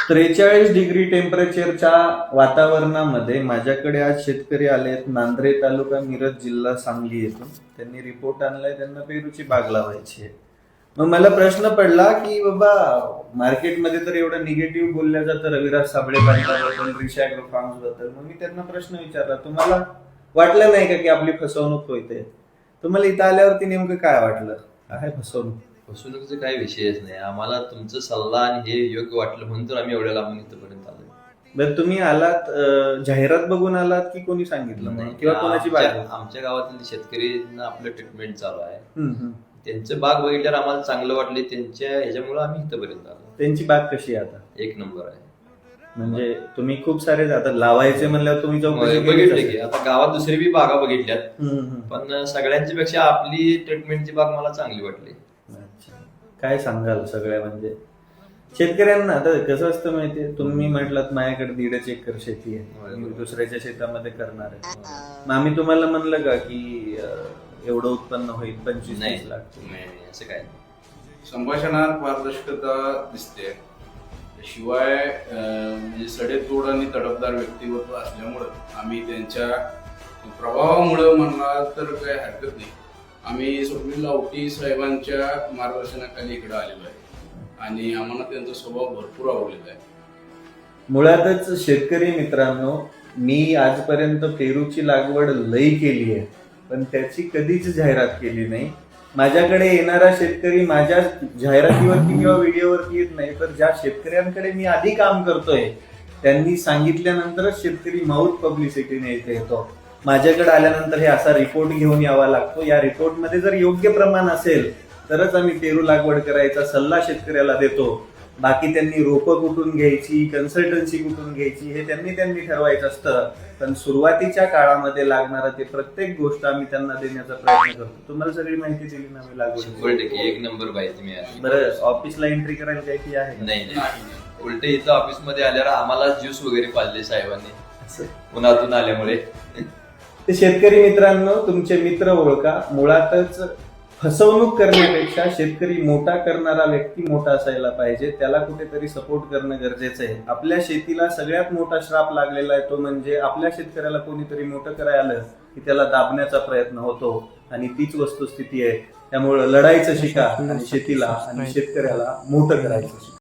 43 degree टेम्परेचरच्या वातावरणामध्ये माझ्याकडे आज शेतकरी आलेत नांद्रे तालुका मिरज जिल्हा सांगली येथून. त्यांनी रिपोर्ट आणलाय, त्यांना पेरूची बाग लावायची आहे. मग मला प्रश्न पडला की बाबा मार्केटमध्ये तर एवढं निगेटिव्ह बोलल्या जातं रविराज साबळे पाटलाबद्दल, रिषा ॲग्रो फार्म्स बद्दल. मग मी त्यांना प्रश्न विचारला, तुम्हाला वाटलं नाही का की आपली फसवणूक होते? तुम्हाला इथं आल्यावरती नेमकं काय वाटलं? आहे फसवणूक? फसवणुकीचा काही विषयच नाही. आम्हाला तुमचं सल्ला आणि हे योग्य वाटलं म्हणून तर आम्ही एवढ्या लांबून इथपर्यंत आलो. बरं, तुम्ही आलात जाहिरात बघून आलात की कोणी सांगितलं नाही किंवा कोणाची बाग? आमच्या गावातील शेतकरींना आपलं ट्रीटमेंट चालू आहे. हम्म. त्यांचं बाग बघितल्यावर आम्हाला चांगलं वाटले, त्यांच्या ह्याच्यामुळे आम्ही इथपर्यंत आलो. त्यांची बाग कशी आहे आता? एक नंबर आहे. म्हणजे तुम्ही खूप सारे आता लावायचे म्हणल्यावर तुम्ही चौकशी बघितले की आता गावात दुसरी बी बागा बघितल्यात, हम्म. पण सगळ्यांच्या पेक्षा आपली ट्रीटमेंटची बाग मला चांगली वाटली. अच्छा, काय सांगाल सगळ्या म्हणजे शेतकऱ्यांना? आता कसं असतं माहितीये, तुम्ही म्हटलात माझ्याकडे 1.5 एकर शेती आहे, मी दुसऱ्याच्या शेतामध्ये करणार आहे. मग आम्ही तुम्हाला म्हणलं का की एवढं उत्पन्न होईल 25 लाख? नाही, असं काय. संभाषणात पारदर्शकता दिसते. शिवाय म्हणजे सडेतोड आणि तडफदार व्यक्तिमत्व असल्यामुळं आम्ही त्यांच्या प्रभावामुळं म्हणला तर काही हरकत नाही, आम्ही स्वप्नील लावटी साहेबांच्या मार्गदर्शनाखाली इकडे आलेलो आहे आणि आम्हाला त्यांचा स्वभाव भरपूर आवडलेला आहे. मुळातच शेतकरी मित्रांनो, मी आजपर्यंत पेरूची लागवड लई केली आहे, पण त्याची कधीच जाहिरात केली नाही. माझ्याकडे येणारा शेतकरी माझ्या जाहिरातीवरती किंवा व्हिडिओवरती येत नाही, तर ज्या शेतकऱ्यांकडे मी आधी काम करतोय त्यांनी सांगितल्यानंतरच शेतकरी माउथ पब्लिसिटीने इथे येतो. माझ्याकडे आल्यानंतर हे असा रिपोर्ट घेऊन यावा लागतो. या रिपोर्टमध्ये जर योग्य प्रमाण असेल तरच आम्ही पेरू लागवड करायचा सल्ला शेतकऱ्याला देतो. बाकी त्यांनी रोपं कुठून घ्यायची, कन्सल्टन्सी कुठून घ्यायची हे त्यांनी ठरवायचं असतं. पण सुरुवातीच्या काळामध्ये लागणारं ते प्रत्येक गोष्ट आम्ही त्यांना देण्याचा प्रयत्न करतो. तुम्हाला सगळी माहिती दिली ना मी लागवड? 100% एक नंबर पाहिजे तुम्ही. बरं, ऑफिसला एंट्री करायला काही फी आहे? नाही, उलट इथं ऑफिस मध्ये आल्यावर आम्हाला ज्यूस वगैरे पाजले साहेबांनी उन्हातून आल्यामुळे. ते शेतकरी मित्रांनो, तुमचे मित्र ओळखा. मुळातच फसवणूक करण्यापेक्षा शेतकरी मोठा करणारा व्यक्ती मोठा असायला पाहिजे, त्याला कुठेतरी सपोर्ट करणं गरजेचं आहे. आपल्या शेतीला सगळ्यात मोठा श्राप लागलेला आहे तो म्हणजे आपल्या शेतकऱ्याला कोणीतरी मोठं करायला आलं की त्याला दाबण्याचा प्रयत्न होतो, आणि तीच वस्तुस्थिती आहे. त्यामुळे लढायचं शिका आणि शेतीला आणि शेतकऱ्याला मोठं करायचं शिका.